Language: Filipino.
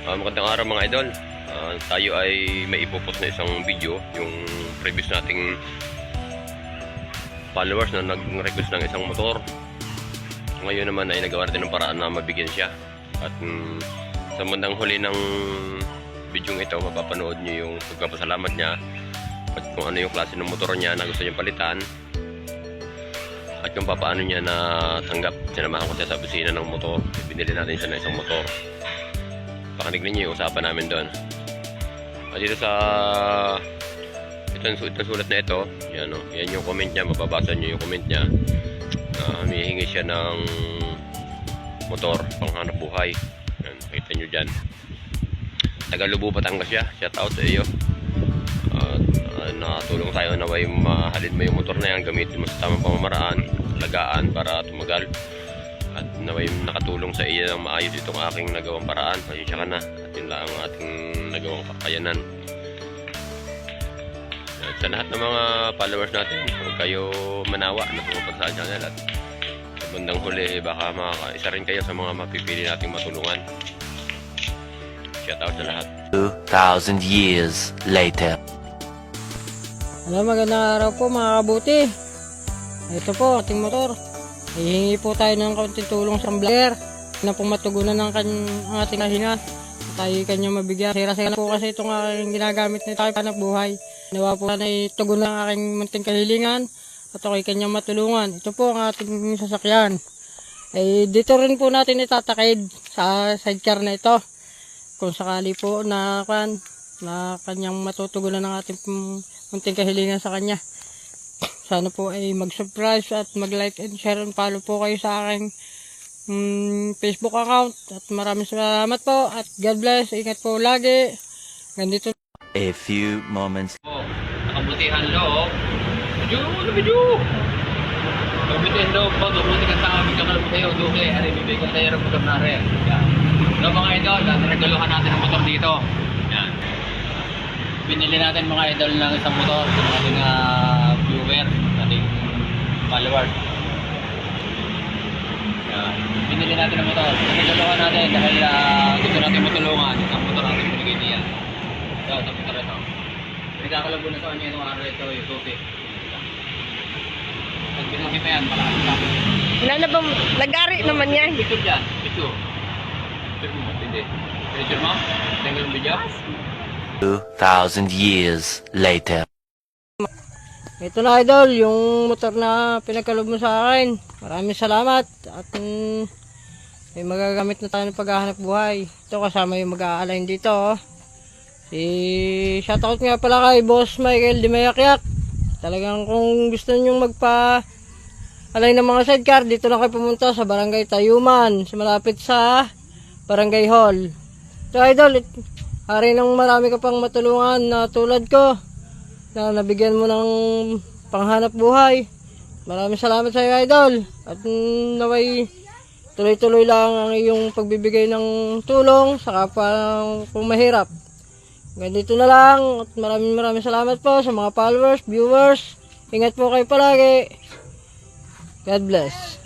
Magandang araw mga idol. Tayo ay may ipopost na isang video. Yung previous nating followers na nag-request ng isang motor. Ngayon naman ay nagawa natin ng paraan na mabigyan siya. At sa bandang huli ng video ito, mapapanood nyo yung pagpapasalamat niya at kung ano yung klase ng motor niya na gusto niyang palitan at kung paano niya na tanggap. Sinamahan ko siya sa opisina ng motor. Binili natin siya ng isang motor. Pakinig ninyo yung usapan namin doon. At dito sa itong sulat na ito, yan yung comment niya, mababasa nyo yung comment niya. Humihingi siya ng motor panghanap buhay. Yan, makita nyo dyan. Tagalubo, Batangas siya. Shout out sa iyo. Nakatulong tayo na may mahalin mo yung motor na yan, gamitin mo sa tamang pamamaraan, alagaan para tumagal. At naway nakatulong sa iyo ng maayos itong aking nagawang paraan. Pasensya ka na. At yun lang ang ating nagawang kakayanan. At sa lahat ng mga followers natin, huwag kayo manawa na tumupad sa channel. At sa bandang huli, baka isa rin kayo sa mga mapipili nating matulungan. Shout out sa lahat. 2,000 years later. Hello, magandang araw po mga kabuti. Ito po ating motor. Hihingi po tayo ng kaunting tulong sa vlogger na pong matugunan ng ating nahinga. Tayo kanya mabigyan. Sira-sira na po kasi itong aking ginagamit na tayo panap buhay. Nawa po na itugunan ng aking munting kahilingan at ako'y kanya matulungan. Ito po ang ating sasakyan. Dito rin po natin itatakid sa sidecar na ito. Kung sakali po na kanyang matutugunan ng ating munting kahilingan sa kanya. Sana po ay mag-subscribe at mag-like and share and follow po kayo sa aking Facebook account. At maraming salamat po at God bless. Ingat po lagi. Ganito. A few moments. Nakabutihan loob. Video! Kabutihan loob po. Dukuti ka sa aming kakalabot tayo. Duki. Ari, bibigyan tayo ng pagkakunari. Yan. Ano mga idol? Nagregaluhan natin ang motor dito. Yan. Pinili natin mga idol ng isang motor sa ating viewer, ating followers. Yan. Pinili natin ang motor. Nagregaluhan natin dahil gusto natin matulungan. Ang motor natin pinigay niya. Ito, sa motor ito. Nagkakalabo na sa kanya itong araw ito, yung susi. Pag binuhi pa yan, malakas pa. Wala na bang nagari naman yan? Picture dyan. Picture. Picture mo. Hindi. Picture mo? Tingnan yung video. 2,000 years later. Ito na idol, yung motor na pinagkalob mo sa akin. Maraming salamat. At may magagamit na tayo ng paghahanap buhay. Ito kasama yung mag-a-align dito. Shoutout nga pala kay Boss Michael Di Mayakyak. Talagang kung gusto nyong magpa-align ng mga sidecar, dito na kayo pumunta sa Barangay Tayuman. Malapit sa Barangay Hall. Ito idol, hari nang marami ka pang matulungan na tulad ko na nabigyan mo ng panghanap buhay. Maraming salamat sa iyo idol. At naway tuloy-tuloy lang ang iyong pagbibigay ng tulong sa kapwa kung mahirap. Ganito na lang at maraming salamat po sa mga followers, viewers. Ingat po kayo palagi. God bless.